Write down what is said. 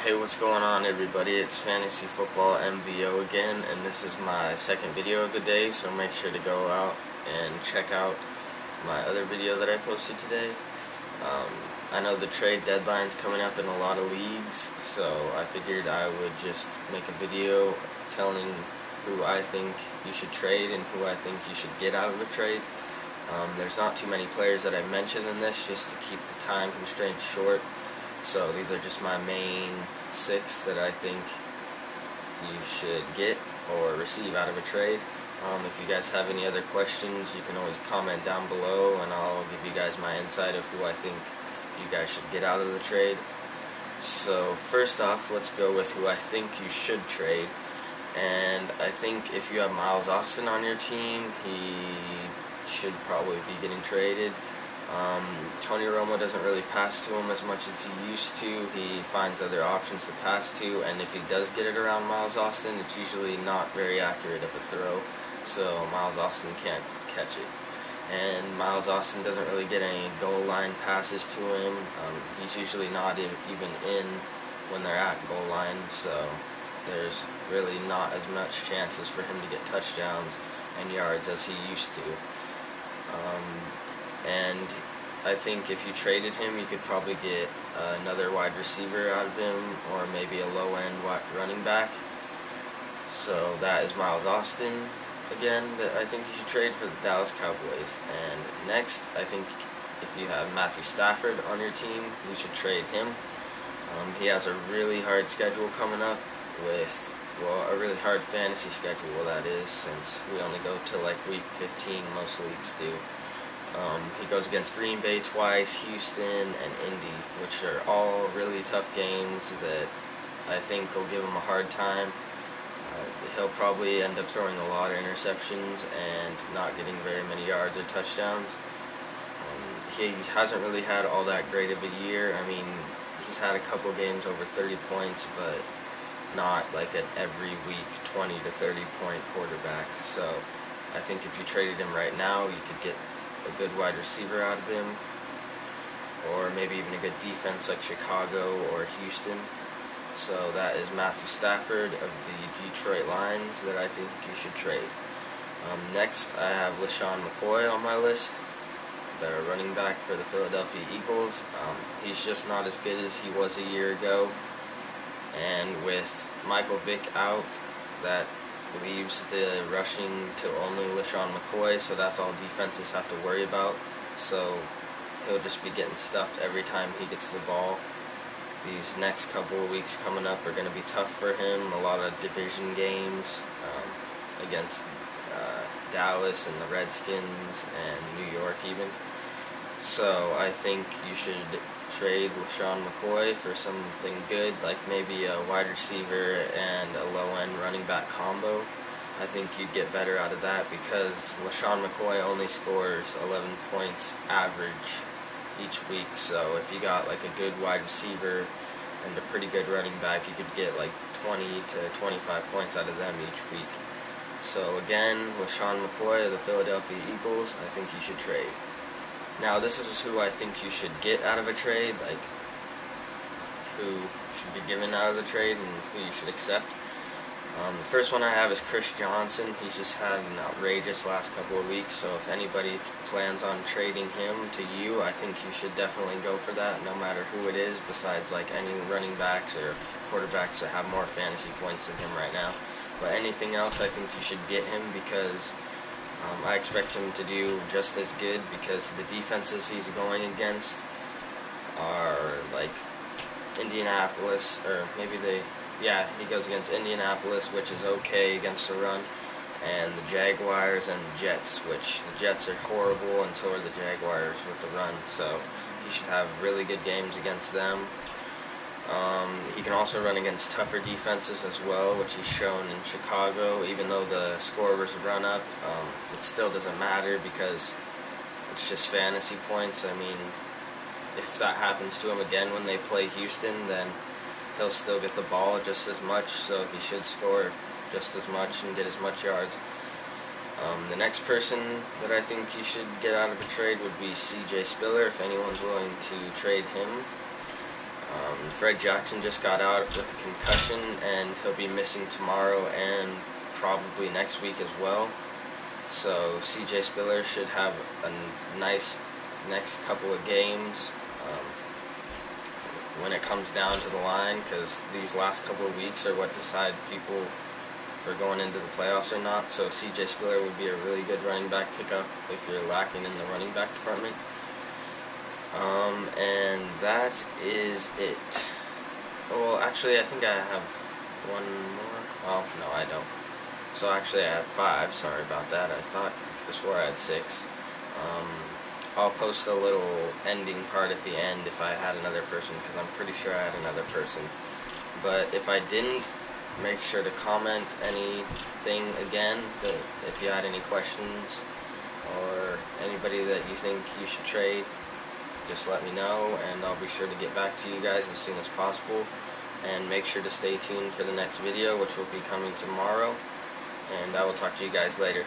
Hey, what's going on, everybody? It's Fantasy Football MVO again, and this is my second video of the day, so make sure to go out and check out my other video that I posted today. I know the trade deadline's coming up in a lot of leagues, so I figured I would just make a video telling who I think you should trade and who I think you should get out of a trade. There's not too many players that I mentioned in this, just to keep the time constraints short. So these are just my main 6 that I think you should get or receive out of a trade. If you guys have any other questions, you can always comment down below and I'll give you guys my insight of who I think you guys should get out of the trade. So first off, let's go with who I think you should trade. And I think if you have Miles Austin on your team, he should probably be getting traded. Tony Romo doesn't really pass to him as much as he used to. He finds other options to pass to, and if he does get it around Miles Austin, it's usually not very accurate of a throw, so Miles Austin can't catch it. And Miles Austin doesn't really get any goal line passes to him. He's usually not even in when they're at goal line, so there's really not as much chances for him to get touchdowns and yards as he used to. And I think if you traded him, you could probably get another wide receiver out of him, or maybe a low-end running back. So that is Miles Austin, again, that I think you should trade for the Dallas Cowboys. And next, I think if you have Matthew Stafford on your team, you should trade him. He has a really hard schedule coming up with, well, a really hard fantasy schedule, that is, since we only go to like week 15, most leagues do. He goes against Green Bay twice, Houston, and Indy, which are all really tough games that I think will give him a hard time. He'll probably end up throwing a lot of interceptions and not getting very many yards or touchdowns. He hasn't really had all that great of a year. I mean, he's had a couple games over 30 points, but not like an every week 20 to 30 point quarterback. So I think if you traded him right now, you could get a good wide receiver out of him, or maybe even a good defense like Chicago or Houston. So that is Matthew Stafford of the Detroit Lions that I think you should trade. Next, I have LeSean McCoy on my list, the running back for the Philadelphia Eagles. He's just not as good as he was a year ago, and with Michael Vick out, that leaves the rushing to only LeSean McCoy, so that's all defenses have to worry about. So he'll just be getting stuffed every time he gets the ball. These next couple of weeks coming up are going to be tough for him. A lot of division games against Dallas and the Redskins and New York even. So I think you should trade LeSean McCoy for something good, like maybe a wide receiver and a low-end running back combo. I think you'd get better out of that because LeSean McCoy only scores 11 points average each week. So if you got like a good wide receiver and a pretty good running back, you could get like 20 to 25 points out of them each week. So again, LeSean McCoy of the Philadelphia Eagles, I think you should trade. Now, this is who I think you should get out of a trade, like who should be given out of the trade and who you should accept. The first one I have is Chris Johnson. He's just had an outrageous last couple of weeks, so if anybody plans on trading him to you, I think you should definitely go for that, no matter who it is, besides like any running backs or quarterbacks that have more fantasy points than him right now. But anything else, I think you should get him because I expect him to do just as good, because the defenses he's going against are like Indianapolis, or maybe he goes against Indianapolis, which is okay against the run, and the Jaguars and the Jets, which the Jets are horrible and so are the Jaguars with the run, so he should have really good games against them. He can also run against tougher defenses as well, which he's shown in Chicago. Even though the score was run up, it still doesn't matter because it's just fantasy points. I mean, if that happens to him again when they play Houston, then he'll still get the ball just as much, so he should score just as much and get as much yards. The next person that I think you should get out of a trade would be C.J. Spiller, if anyone's willing to trade him. Fred Jackson just got out with a concussion, and he'll be missing tomorrow and probably next week as well. So CJ Spiller should have a nice next couple of games when it comes down to the line, because these last couple of weeks are what decide people for going into the playoffs or not. So CJ Spiller would be a really good running back pickup if you're lacking in the running back department. And that is it. Well, actually, I think I have one more. Oh, no, I don't. So actually, I have 5. Sorry about that. I swore I had 6. I'll post a little ending part at the end if I had another person, because I'm pretty sure I had another person. But if I didn't, make sure to comment anything again, if you had any questions or anybody that you think you should trade. Just let me know, and I'll be sure to get back to you guys as soon as possible. And make sure to stay tuned for the next video, which will be coming tomorrow. And I will talk to you guys later.